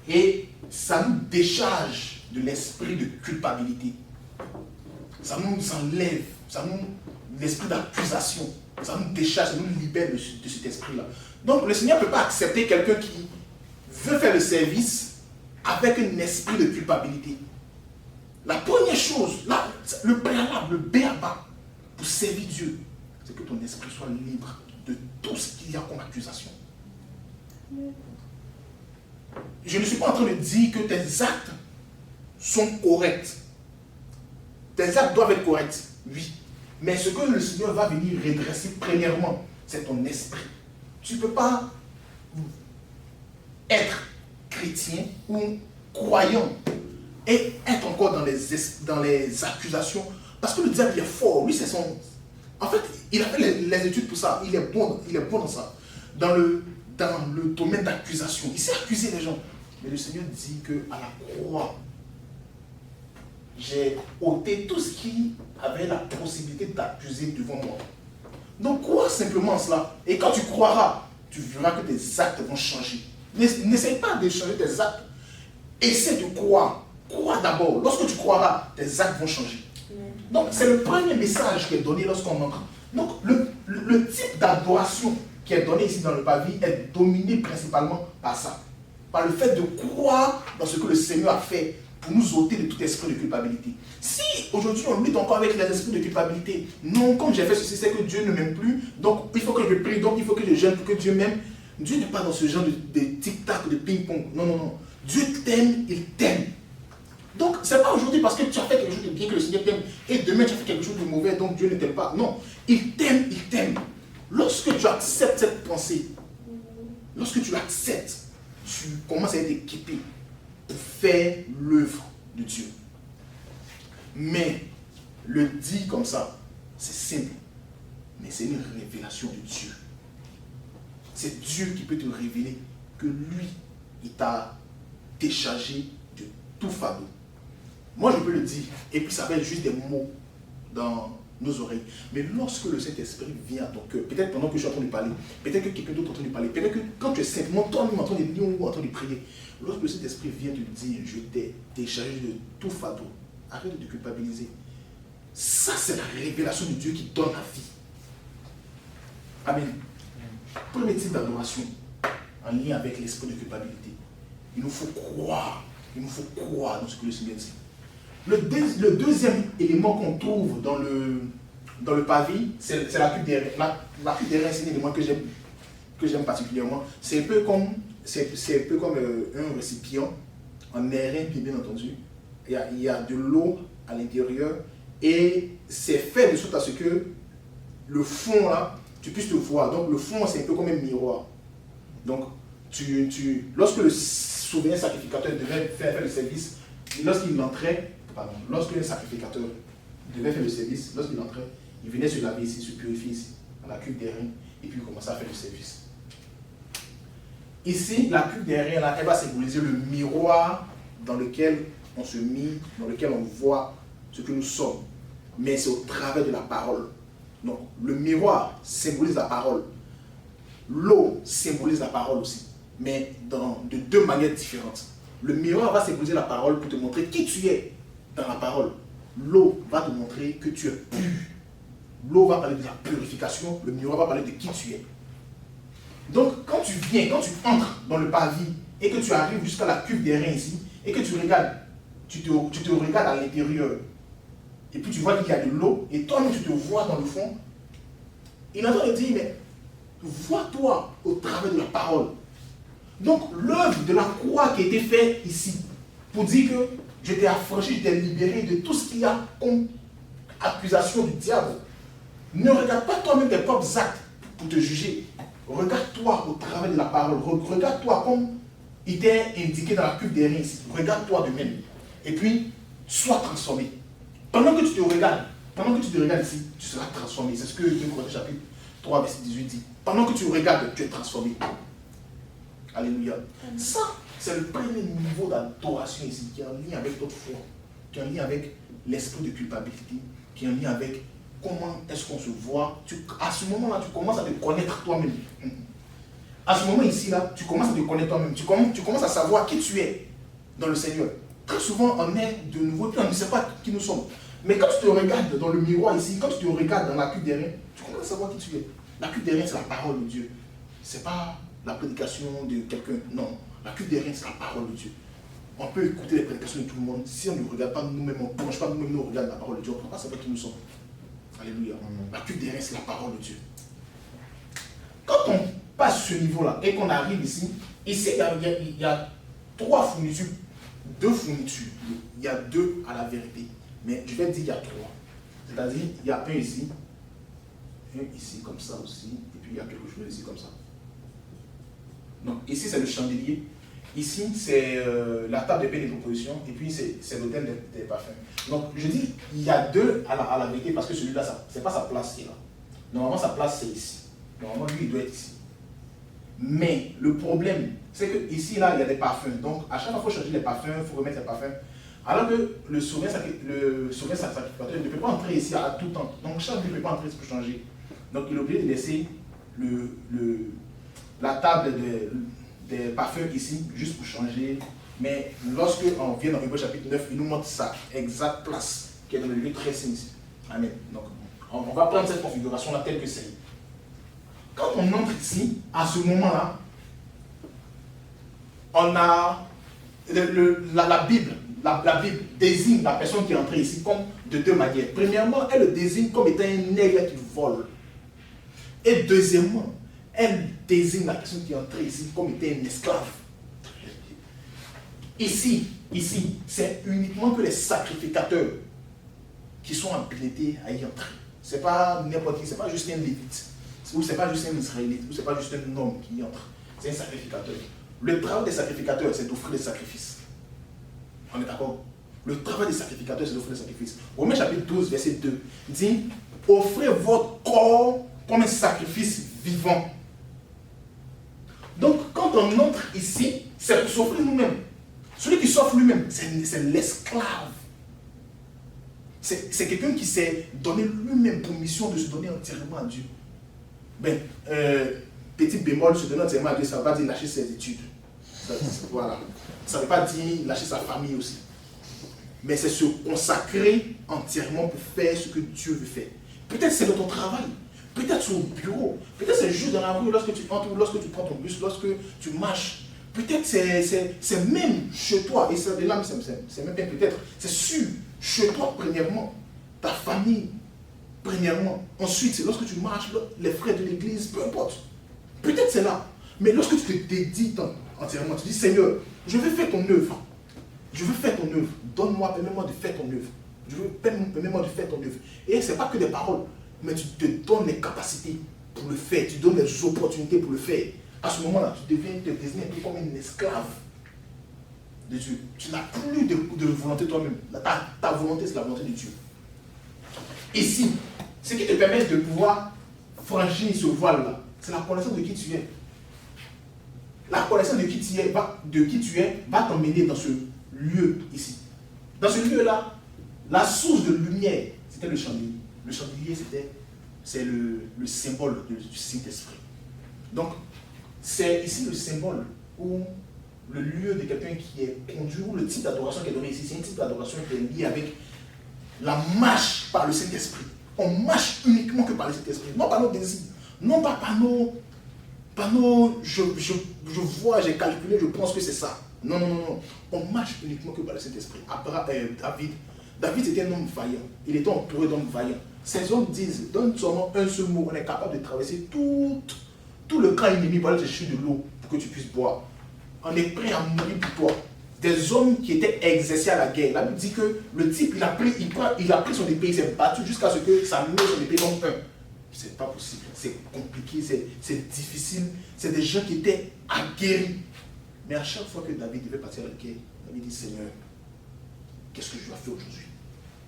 Et ça nous décharge de l'esprit de culpabilité. Ça nous enlève, l'esprit d'accusation. Ça nous décharge, ça nous libère de cet esprit-là. Donc le Seigneur ne peut pas accepter quelqu'un qui veut faire le service avec un esprit de culpabilité. La première chose, le préalable, le béaba pour servir Dieu, c'est que ton esprit soit libre de tout ce qu'il y a comme accusation. Je ne suis pas en train de dire que tes actes sont corrects. Tes actes doivent être corrects, oui. Mais ce que le Seigneur va venir redresser premièrement, c'est ton esprit. Tu ne peux pas être chrétien ou croyant et être encore dans les accusations. Parce que le diable, il est fort. Lui, c'est son... En fait, il a fait les études pour ça. Il est bon dans ça. Dans le domaine d'accusation. Il sait accuser les gens. Mais le Seigneur dit qu'à la croix, j'ai ôté tout ce qui avait la possibilité d'accuser devant moi. Donc, crois simplement cela. Et quand tu croiras, tu verras que tes actes vont changer. N'essaye pas de changer tes actes. Essaie de croire. Crois d'abord. Lorsque tu croiras, tes actes vont changer. Donc, c'est le premier message qui est donné lorsqu'on entre. Donc, le type d'adoration qui est donné ici dans le pavé est dominé principalement par ça. Par le fait de croire dans ce que le Seigneur a fait pour nous ôter de tout esprit de culpabilité. Si aujourd'hui on lutte encore avec les esprits de culpabilité, non, comme j'ai fait ceci, c'est que Dieu ne m'aime plus, donc il faut que je prie, donc il faut que je jeûne pour que Dieu m'aime. Dieu n'est pas dans ce genre de tic-tac, de ping-pong. Non, non, non. Dieu t'aime, il t'aime. Donc, ce n'est pas aujourd'hui parce que tu as fait quelque chose de bien que le Seigneur t'aime et demain tu as fait quelque chose de mauvais, donc Dieu ne t'aime pas. Non, il t'aime, il t'aime. Lorsque tu acceptes cette pensée, lorsque tu l'acceptes, tu commences à être équipé pour faire l'œuvre de Dieu. Mais le dire comme ça, c'est simple, mais c'est une révélation de Dieu. C'est Dieu qui peut te révéler que lui, il t'a déchargé de tout fardeau. Moi, je peux le dire, et puis ça va être juste des mots dans nos oreilles. Mais lorsque le Saint-Esprit vient à ton cœur, peut-être pendant que je suis en train de parler, peut-être que quelqu'un d'autre est en train de parler, peut-être que quand tu es simplement toi-même en train de lire ou en train de prier, lorsque le Saint-Esprit vient te dire, je t'ai déchargé de tout fardeau, arrête de te culpabiliser. Ça, c'est la révélation de Dieu qui donne la vie. Amen. Premier type d'adoration, en lien avec l'esprit de culpabilité. Il nous faut croire. Il nous faut croire dans ce que le Seigneur dit. Le deuxième élément qu'on trouve dans le pavé, c'est la cuve d'airain. La cuve d'airain, c'est un élément que j'aime particulièrement. C'est un peu comme un récipient en airain, bien entendu. Il y a de l'eau à l'intérieur et c'est fait de sorte à ce que le fond là, tu puisses te voir. Donc le fond, c'est un peu comme un miroir. Donc lorsque le souverain sacrificateur devait faire le service, lorsque le sacrificateur devait faire le service, lorsqu'il entrait, il venait se laver ici, se purifier ici, à la cuve d'airain, et puis il commençait à faire le service. Ici, la cuve d'airain, là, elle va symboliser le miroir dans lequel on se mit, dans lequel on voit ce que nous sommes. Mais c'est au travers de la parole. Donc, le miroir symbolise la parole. L'eau symbolise la parole aussi, mais de deux manières différentes. Le miroir va symboliser la parole pour te montrer qui tu es dans la parole. L'eau va te montrer que tu es pur. L'eau va parler de la purification, le miroir va parler de qui tu es. Donc, quand tu entres dans le parvis et que tu arrives jusqu'à la cuve des reins ici, et que tu regardes, tu te regardes à l'intérieur, et puis tu vois qu'il y a de l'eau, et toi-même tu te vois dans le fond, il est en train de dire, mais vois-toi au travers de la parole. Donc, l'œuvre de la croix qui a été faite ici, pour dire que je t'ai affranchi, je t'ai libéré de tout ce qu'il y a comme accusation du diable. Ne regarde pas toi-même tes propres actes pour te juger. Regarde-toi au travers de la parole. Regarde-toi comme il t'est indiqué dans la cuve des reins ici. Regarde-toi de même. Et puis, sois transformé. Pendant que tu te regardes ici, tu seras transformé. C'est ce que 2 Corinthiens chapitre 3, verset 18 dit. Pendant que tu regardes, tu es transformé. Alléluia. Ça, c'est le premier niveau d'adoration ici, qui est en lien avec notre foi, qui est en lien avec l'esprit de culpabilité, qui est en lien avec comment est-ce qu'on se voit. À ce moment-là, tu commences à te connaître toi-même. À ce moment ici, là, tu commences à te connaître toi-même. Tu commences à savoir qui tu es dans le Seigneur. Très souvent, on est de nouveau, puis on ne sait pas qui nous sommes. Mais quand tu te regardes dans le miroir ici, quand tu te regardes dans la cuve des reins, tu commences à savoir qui tu es. La cuve des reins, c'est la parole de Dieu. Ce n'est pas la prédication de quelqu'un. Non, la cuve des reins, c'est la parole de Dieu. On peut écouter les prédications de tout le monde. Si on ne regarde pas nous-mêmes, on ne plonge pas nous-mêmes, nous regarde la parole de Dieu, on ne peut pas savoir qui nous sommes. Alléluia. La cuve des reins, c'est la parole de Dieu. Quand on passe ce niveau-là et qu'on arrive ici, il y a 3 fournitures, 2 fournitures. Il y a 2 à la vérité. Mais je vais dire qu'il y a 3. C'est-à-dire, il y a un ici comme ça aussi, et puis il y a quelque chose ici comme ça. Donc ici c'est le chandelier, ici c'est la table de paix et de proposition, et puis c'est l'autel des parfums. Donc je dis, il y a 2 à la vérité parce que celui-là, c'est pas sa place qui est là. Normalement sa place c'est ici. Normalement lui il doit être ici. Mais le problème, c'est que ici là il y a des parfums. Donc à chaque fois il faut changer les parfums, il faut remettre les parfums. Alors que le souverain sacrificateur ne peut pas entrer ici à tout temps. Donc chaque ne peut pas entrer pour changer. Donc il est obligé de laisser la table des parfums ici, juste pour changer. Mais lorsque on vient dans Hébreux chapitre 9, il nous montre sa exacte place, qui est dans le lieu très saint ici. Amen. Donc on va prendre cette configuration-là telle que c'est. Quand on entre ici, à ce moment-là, on a la Bible. La Bible désigne la personne qui est entrée ici comme de 2 manières. Premièrement, elle le désigne comme étant un aigle qui vole. Et deuxièmement, elle désigne la personne qui est entrée ici comme étant un esclave. Ici, c'est uniquement que les sacrificateurs qui sont habilités à y entrer. Ce n'est pas n'importe qui, ce n'est pas juste un lévite, ou ce n'est pas juste un israélite, ou ce n'est pas juste un homme qui y entre. C'est un sacrificateur. Le travail des sacrificateurs, c'est d'offrir des sacrifices. On est d'accord? Le travail des sacrificateurs, c'est d'offrir des sacrifices. Romains chapitre 12, verset 2, dit, offrez votre corps comme un sacrifice vivant. Donc, quand on entre ici, c'est pour s'offrir nous-mêmes. Celui qui s'offre lui-même, c'est l'esclave. C'est quelqu'un qui s'est donné lui-même pour mission de se donner entièrement à Dieu. Petit bémol, se donner entièrement à Dieu, ça ne veut pas dire lâcher ses études. Voilà. Ça ne veut pas dire lâcher sa famille aussi. Mais c'est se consacrer entièrement pour faire ce que Dieu veut faire. Peut-être c'est dans ton travail, peut-être c'est au bureau, peut-être c'est juste dans la rue lorsque tu entres, lorsque tu prends ton bus, lorsque tu marches. Peut-être c'est même chez toi, et c'est là, c'est même peut-être, c'est sûr, chez toi premièrement, ta famille premièrement. Ensuite, c'est lorsque tu marches, les frères de l'église, peu importe. Peut-être c'est là. Mais lorsque tu te dédies entièrement, tu dis Seigneur, je veux faire ton œuvre. Je veux faire ton œuvre. Donne-moi, permets-moi de faire ton œuvre. Permets-moi de faire ton œuvre. Et ce n'est pas que des paroles, mais tu te donnes les capacités pour le faire. Tu donnes les opportunités pour le faire. À ce moment-là, tu te désignes un peu comme un esclave de Dieu. Tu n'as plus de volonté toi-même. Ta volonté, c'est la volonté de Dieu. Ici, ce qui te permet de pouvoir franchir ce voile-là, c'est la connaissance de qui tu es. La connaissance de qui tu es va t'emmener dans ce lieu ici. Dans ce lieu-là, la source de lumière, c'était le chandelier. Le chandelier, c'était c'est le symbole du Saint-Esprit. Donc, c'est ici le symbole où le lieu de quelqu'un qui est conduit, ou le type d'adoration qui est donné ici, c'est un type d'adoration qui est lié avec la marche par le Saint-Esprit. On marche uniquement que par le Saint-Esprit, non par nos désirs, non pas par nos je vois, j'ai calculé, je pense que c'est ça. Non, non, non, non. On marche uniquement que par le Saint-Esprit. David était un homme vaillant. Il était entouré d'hommes vaillants. Ces hommes disent, donne seulement un seul mot, on est capable de traverser tout le camp ennemi pour aller chercher de l'eau pour que tu puisses boire. On est prêt à mourir pour toi. Des hommes qui étaient exercés à la guerre. La Bible dit que le type, il a pris son épée, il s'est battu jusqu'à ce que ça mette son épée comme un. C'est pas possible, c'est compliqué, c'est difficile. C'est des gens qui étaient aguerris. Mais à chaque fois que David devait partir à la guerre, David dit, Seigneur, qu'est-ce que je dois faire aujourd'hui?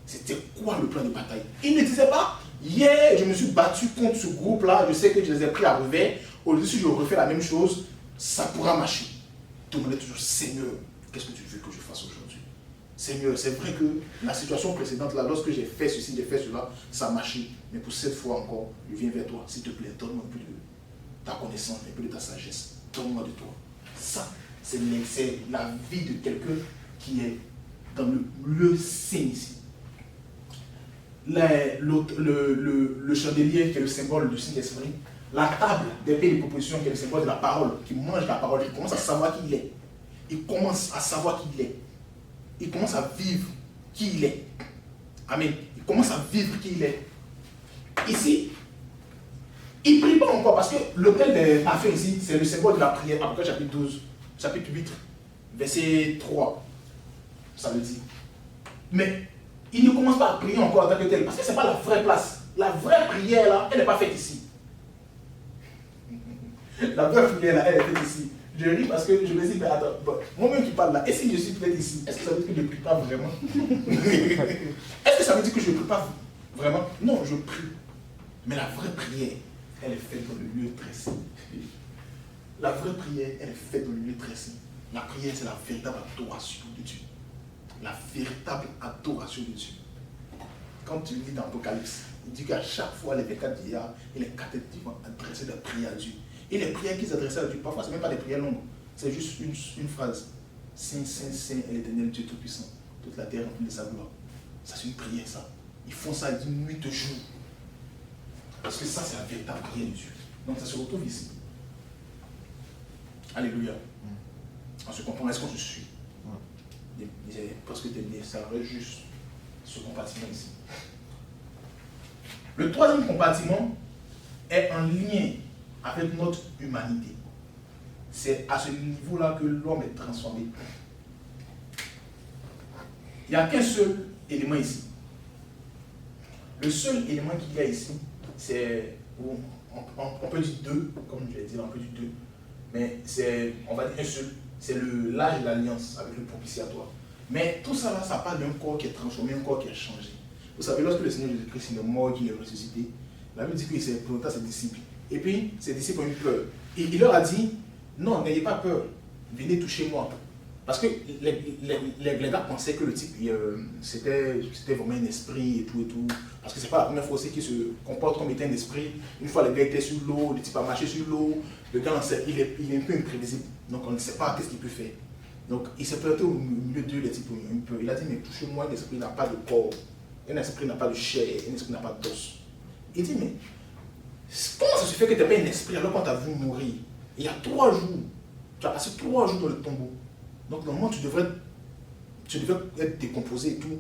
C'était quoi le plan de bataille? Il ne disait pas, hier je me suis battu contre ce groupe-là, je sais que je les ai pris à revers, aujourd'hui si je refais la même chose, ça pourra marcher. Demandez toujours, Seigneur, qu'est-ce que tu veux que je fasse aujourd'hui? Seigneur, c'est vrai que la situation précédente, là, lorsque j'ai fait ceci, j'ai fait cela, ça a marché. Mais pour cette fois encore, je viens vers toi. S'il te plaît, donne-moi un peu de ta connaissance, un peu de ta sagesse. Donne-moi de toi. Ça, c'est la vie de quelqu'un qui est dans le lieu saint ici. Le chandelier qui est le symbole du Saint-Esprit, la table des pays de proposition qui est le symbole de la parole, qui mange la parole, il commence à savoir qui il est. Il commence à savoir qui il est. Il commence à vivre qui il est. Amen. Il commence à vivre qui il est. Ici, il ne prie pas encore parce que l'autel des affaires ici, c'est le symbole de la prière. Apocalypse chapitre 12, chapitre 8, verset 3. Ça le dit. Mais il ne commence pas à prier encore en tant que tel parce que ce n'est pas la vraie place. La vraie prière là, elle n'est pas faite ici. La vraie prière là, elle est faite ici. Je ris parce que je me dis, mais attends, bon, moi-même qui parle là, et si je suis peut-être ici, est-ce que ça veut dire que je ne prie pas vraiment? Est-ce que ça veut dire que je ne prie pas vraiment? Non, je prie. Mais la vraie prière, elle est faite dans le lieu très saint. La vraie prière, elle est faite dans le lieu très saint. La prière, c'est la véritable adoration de Dieu. La véritable adoration de Dieu. Quand tu lis dans l'Apocalypse, il dit qu'à chaque fois, les 24 vieillards et les 4 divins adressaient des prières à Dieu. Et les prières qu'ils adressaient à Dieu, parfois, ce n'est même pas des prières longues. C'est juste une phrase. Saint, Saint, Saint est l'Éternel Dieu Tout-Puissant. Toute la terre remplie de sa gloire. Ça, c'est une prière, ça. Ils font ça d'une nuit de jour. Parce que ça, c'est la véritable prière de Dieu. Donc, ça se retrouve ici. Alléluia. On se comprend, est-ce qu'on se suit? Parce que ça reste juste ce compartiment ici. Le troisième compartiment est en lien avec notre humanité. C'est à ce niveau-là que l'homme est transformé. Il n'y a qu'un seul élément ici. Le seul élément qu'il y a ici, c'est, on peut dire deux, comme je l'ai dit, on peut dire deux, mais c'est, on va dire un seul, c'est l'âge de l'alliance avec le propitiatoire. Mais tout ça là, ça parle d'un corps qui est transformé, un corps qui a changé. Vous savez, lorsque le Seigneur Jésus-Christ est mort, qu'il est ressuscité, la Bible dit qu'il s'est présenté à ses disciples. Et puis, ses disciples ont eu peur. Et il leur a dit, non, n'ayez pas peur, venez toucher moi. Parce que les gars pensaient que le type, c'était vraiment un esprit et tout. Parce que c'est pas la première fois aussi qu'il se comporte comme étant un esprit. Une fois, le gars était sur l'eau, le type a marché sur l'eau. Le gars, il est un peu imprévisible. Donc, on ne sait pas qu'est-ce qu'il peut faire. Donc, il s'est présenté au milieu d'eux, les types ont eu peur. Il a dit, mais touchez-moi, l'esprit n'a pas de corps. Un esprit n'a pas de chair, un esprit n'a pas d'os. Il dit, mais comment ça se fait que tu n'es pas un esprit alors qu'on t'a vu mourir? Il y a 3 jours, tu as passé 3 jours dans le tombeau. Donc normalement tu devrais être décomposé et tout.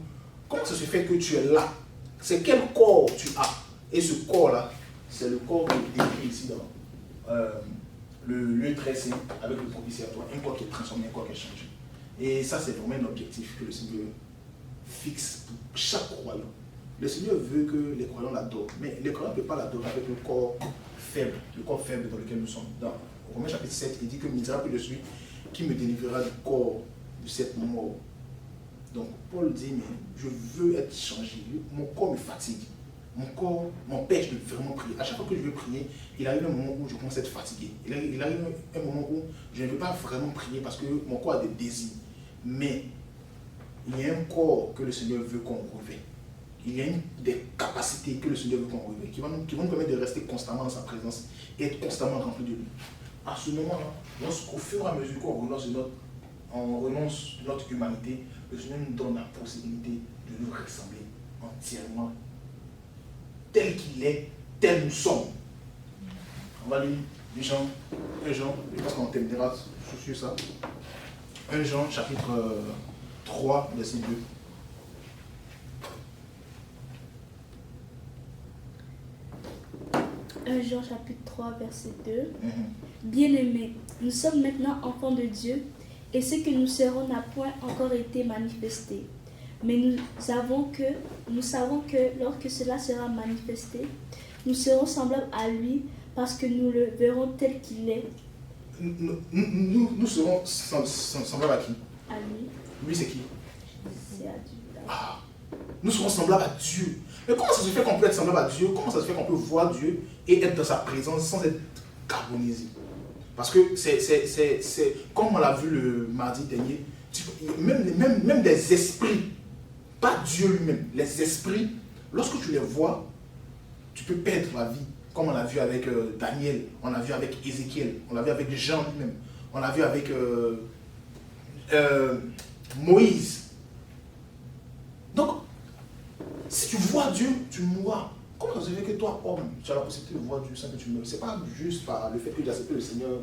Comment ça se fait que tu es là? C'est quel corps tu as? Et ce corps-là, c'est le corps qui est décrit ici dans le lieu très saint avec le propitiatoire. Un corps qui est transformé, un corps qui est changé. Et ça c'est vraiment un objectif que le Seigneur fixe pour chaque croyant. Le Seigneur veut que les croyants l'adorent, mais les croyants ne peuvent pas l'adorer avec le corps faible dans lequel nous sommes. Dans Romains chapitre 7, il dit que misérable est celui qui me délivrera du corps de cette mort. Donc Paul dit, mais je veux être changé, mon corps me fatigue, mon corps m'empêche de vraiment prier. À chaque fois que je veux prier, il arrive un moment où je commence à être fatigué. Il arrive un moment où je ne veux pas vraiment prier parce que mon corps a des désirs. Mais il y a un corps que le Seigneur veut qu'on revêt. il y a des capacités que le Seigneur veut qu'on révèle, qui vont nous permettre de rester constamment dans sa présence et être constamment rempli de lui. À ce moment-là, lorsqu'au fur et à mesure qu'on renonce de notre humanité, le Seigneur nous donne la possibilité de nous ressembler entièrement tel qu'il est, tel nous sommes. On va lire 1 Jean, je pense qu'on terminera sur ça. 1 Jean, chapitre 3, verset 2. 1 Jean chapitre 3 verset 2. Bien-aimés, nous sommes maintenant enfants de Dieu et ce que nous serons n'a point encore été manifesté. Mais nous savons que lorsque cela sera manifesté, nous serons semblables à lui parce que nous le verrons tel qu'il est. Nous serons semblables à qui? À lui. Lui, c'est qui? C'est à Dieu. Ah, nous serons semblables à Dieu. Mais comment ça se fait qu'on peut être semblable à Dieu? Comment ça se fait qu'on peut voir Dieu et être dans sa présence sans être carbonisé? Parce que c'est comme on l'a vu le mardi dernier, même des esprits, pas Dieu lui-même, les esprits, lorsque tu les vois, tu peux perdre la vie. Comme on l'a vu avec Daniel, on l'a vu avec Ézéchiel, on l'a vu avec Jean lui-même, on l'a vu avec Moïse. Donc, si tu vois Dieu, tu mourras. Comment ça se fait que toi, homme, tu as la possibilité de voir Dieu sans que tu meurs? Ce n'est pas juste par le fait que tu acceptes le Seigneur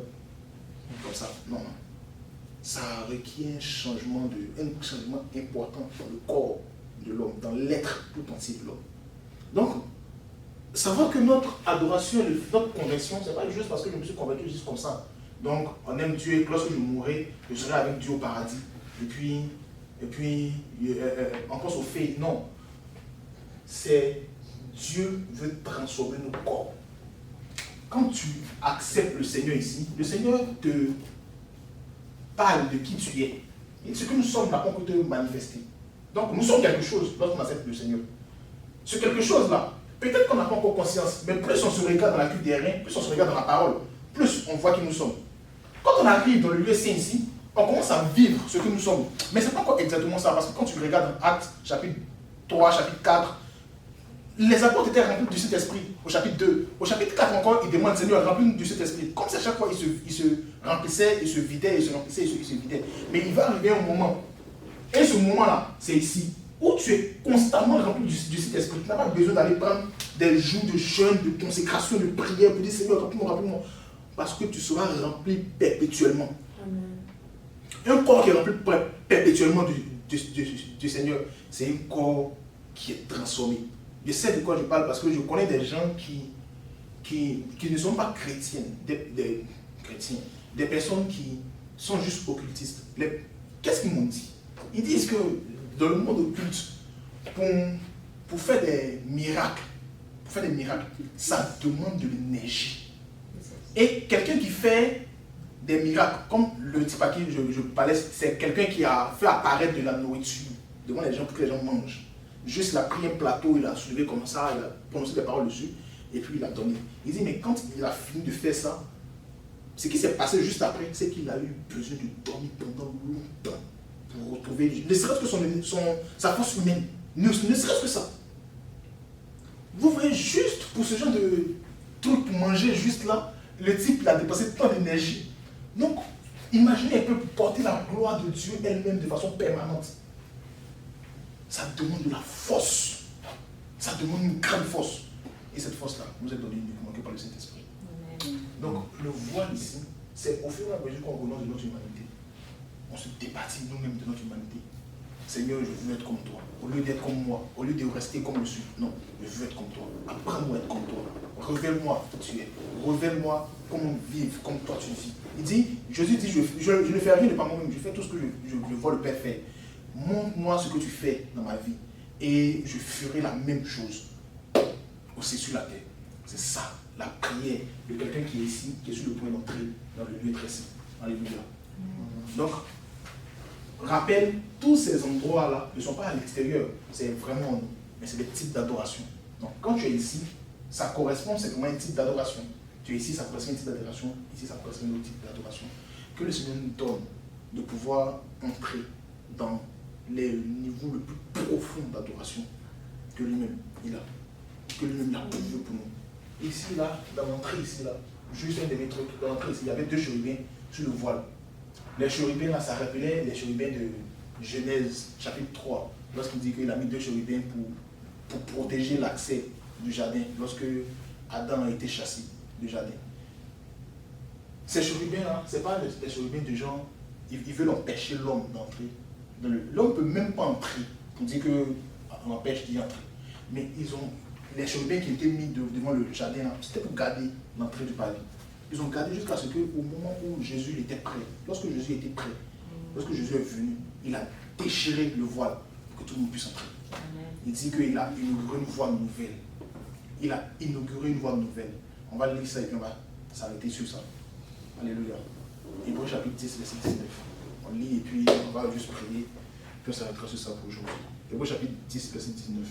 comme ça. Non. Ça requiert un changement important dans le corps de l'homme, dans l'être tout entier de l'homme. Donc, savoir que notre adoration, notre conversion, ce n'est pas juste parce que je me suis convaincu juste comme ça. Donc, on aime Dieu et que lorsque je mourrai, je serai avec Dieu au paradis. Et puis on pense au fait. Non. C'est Dieu veut transformer nos corps. Quand tu acceptes le Seigneur ici, le Seigneur te parle de qui tu es. Et ce que nous sommes n'a pas encore été manifesté. Donc nous sommes quelque chose lorsqu'on accepte le Seigneur. Ce quelque chose-là, peut-être qu'on n'a pas encore conscience, mais plus on se regarde dans la cuve des reins, plus on se regarde dans la parole, plus on voit qui nous sommes. Quand on arrive dans le lieu saint ici, on commence à vivre ce que nous sommes. Mais ce n'est pas encore exactement ça, parce que quand tu regardes dans Actes, chapitre 3, chapitre 4, les apôtres étaient remplis du Saint-Esprit au chapitre 2. Au chapitre 4 encore, ils demandent Seigneur, remplis-nous du Saint-Esprit. Comme ça, chaque fois, ils se remplissaient, ils se vidaient, ils se remplissaient, ils se vidaient. Mais il va arriver un moment, et ce moment-là, c'est ici, où tu es constamment rempli du Saint-Esprit. Tu n'as pas besoin d'aller prendre des jours de jeûne, de consécration, de prière pour dire Seigneur, remplis-moi. Parce que tu seras rempli perpétuellement. Amen. Un corps qui est rempli perpétuellement du Seigneur, c'est un corps qui est transformé. Je sais de quoi je parle parce que je connais des gens qui ne sont pas chrétiens, des chrétiens, des personnes qui sont juste occultistes. Qu'est-ce qu'ils m'ont dit? Ils disent que dans le monde occulte, pour faire des miracles, ça demande de l'énergie. Et quelqu'un qui fait des miracles, comme le type à qui je parlais, c'est quelqu'un qui a fait apparaître de la nourriture devant les gens pour que les gens mangent. Juste il a pris un plateau, il a soulevé comme ça, il a prononcé des paroles dessus, et puis il a donné. Il dit, mais quand il a fini de faire ça, ce qui s'est passé juste après, c'est qu'il a eu besoin de dormir pendant longtemps pour retrouver, ne serait-ce que sa force humaine, ne serait-ce que ça. Vous voyez, juste pour ce genre de truc pour manger, juste là, le type il a dépensé tant d'énergie. Donc, imaginez un peu porter la gloire de Dieu elle-même de façon permanente. Ça demande de la force. Ça demande une grande force. Et cette force-là nous est donnée uniquement que par le Saint-Esprit. Donc, le voile ici, c'est au fur et à mesure qu'on renonce de notre humanité. On se débâtit nous-mêmes de notre humanité. Seigneur, je veux être comme toi. Au lieu d'être comme moi, au lieu de rester comme je suis, non, je veux être comme toi. Apprends-moi à être comme toi. Révèle-moi qui tu es. Révèle-moi comment vivre comme toi tu vis. Il dit, Jésus dit, je ne fais rien de par moi-même, je fais tout ce que je vois le Père faire. Montre-moi ce que tu fais dans ma vie et je ferai la même chose aussi sur la terre. C'est ça, la prière de quelqu'un qui est ici, qui est sur le point d'entrer dans le lieu très saint. Alléluia. Donc, rappelle, tous ces endroits-là ne sont pas à l'extérieur, c'est vraiment en nous, mais c'est des types d'adoration. Donc, quand tu es ici, ça correspond simplement à un type d'adoration. Tu es ici, ça correspond à un type d'adoration, ici, ça correspond à un autre type d'adoration. Que le Seigneur nous donne de pouvoir entrer dans les niveaux le plus profond d'adoration que lui-même, il a. Que lui-même, il a pourvu pour nous. Ici, là, dans l'entrée, ici, là, juste un de mes trucs, dans l'entrée, ici, il y avait 2 chérubins sur le voile. Les chérubins, là, ça rappelait les chérubins de Genèse, chapitre 3, lorsqu'il dit qu'il a mis 2 chérubins pour protéger l'accès du jardin, lorsque Adam a été chassé du jardin. Ces chérubins-là, ce n'est pas les chérubins de gens, ils veulent empêcher l'homme d'entrer. L'homme ne peut même pas entrer, pour dire qu'on empêche d'y entrer. Mais les chérubins qui étaient mis devant le jardin, c'était pour garder l'entrée du paradis. Ils ont gardé jusqu'à ce qu'au moment où Jésus était prêt, lorsque Jésus était prêt, lorsque Jésus est venu, il a déchiré le voile pour que tout le monde puisse entrer. Il dit qu'il a inauguré une voie nouvelle. Il a inauguré une voie nouvelle. On va lire ça et puis on va s'arrêter sur ça. Alléluia. Hébreux chapitre 10, verset 19. On lit et puis on va juste prier, puis on s'arrêtera sur ça pour aujourd'hui. Hébreux chapitre 10, verset 19.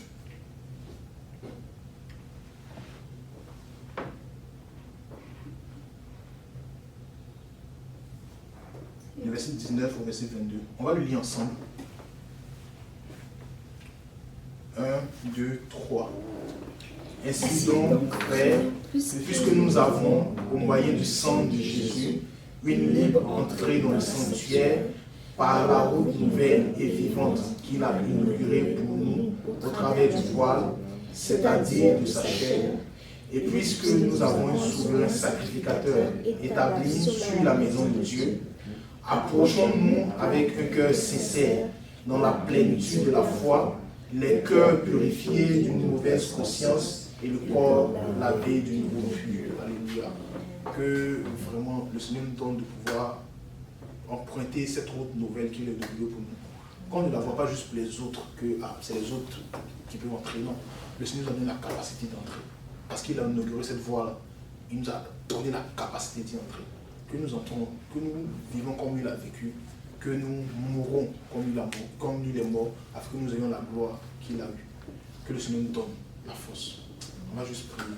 Le verset 19 au verset 22. On va le lire ensemble. 1, 2, 3. Ainsi donc, frères, puisque nous avons, au moyen du sang de Jésus, une libre entrée dans le sanctuaire par la route nouvelle et vivante qu'il a inaugurée pour nous au travers du voile, c'est-à-dire de sa chair, et puisque nous avons un souverain sacrificateur établi sur la maison de Dieu, approchons-nous avec un cœur sincère, dans la plénitude de la foi, les cœurs purifiés d'une mauvaise conscience et le corps lavé d'une eau pure. Alléluia. Que vraiment le Seigneur nous donne de pouvoir emprunter cette route nouvelle qu'il est devenue pour nous. Qu'on ne la voit pas juste pour les autres, que c'est les autres qui peuvent entrer. Non, le Seigneur nous a donné la capacité d'entrer. Parce qu'il a inauguré cette voie-là, il nous a donné la capacité d'y entrer. Que nous entrons, que nous vivons comme il a vécu, que nous mourrons comme il est mort, afin que nous ayons la gloire qu'il a eue. Que le Seigneur nous donne la force. On va juste prier.